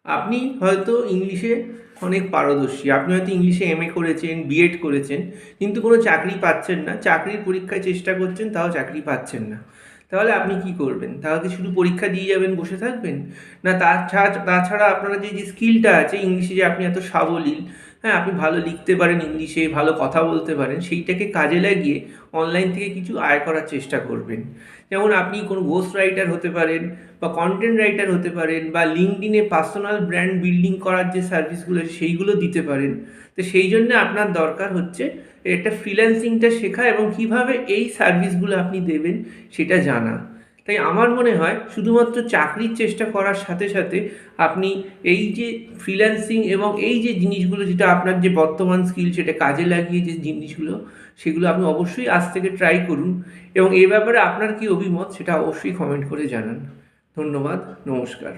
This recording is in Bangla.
আপনি হয়তো ইংলিশে অনেক পারদর্শী, আপনি হয়তো ইংলিশে এমএ করেছেন, বিএড করেছেন, কিন্তু কোনো চাকরি পাচ্ছেন না, চাকরির পরীক্ষায় চেষ্টা করছেন, তাও চাকরি পাচ্ছেন না। তাহলে আপনি কি করবেন? তাহলে কি শুধু পরীক্ষা দিয়ে যাবেন, বসে থাকবেন? না তাছাড়া আপনার যে স্কিলটা আছে ইংলিশে, যে আপনি এত সাবলীল, হ্যাঁ, আপনি ভালো লিখতে পারেন ইংলিশে, ভালো কথা বলতে পারেন, সেইটাকে কাজে লাগিয়ে অনলাইন থেকে কিছু আয় করার চেষ্টা করবেন। যেমন আপনি কোনো গোস্ট রাইটার হতে পারেন, বা কন্টেন্ট রাইটার হতে পারেন, বা লিঙ্কডইনে পার্সোনাল ব্র্যান্ড বিল্ডিং করার যে সার্ভিসগুলো আছে সেইগুলো দিতে পারেন। তো সেই জন্য আপনার দরকার হচ্ছে একটা ফ্রিল্যান্সিংটা শেখা, এবং কিভাবে এই সার্ভিসগুলো আপনি দেবেন সেটা জানা। তাই আমার মনে হয় শুধুমাত্র চাকরির চেষ্টা করার সাথে সাথে আপনি এই যে ফ্রিল্যান্সিং এবং এই যে জিনিসগুলো, যেটা আপনার যে বর্তমান স্কিল, সেটা কাজে লাগিয়ে যে জিনিসগুলো, সেগুলো আপনি অবশ্যই আজ থেকে ট্রাই করুন। এবং এই ব্যাপারে আপনার কি অভিমত সেটা অবশ্যই কমেন্ট করে জানান। ধন্যবাদ, নমস্কার।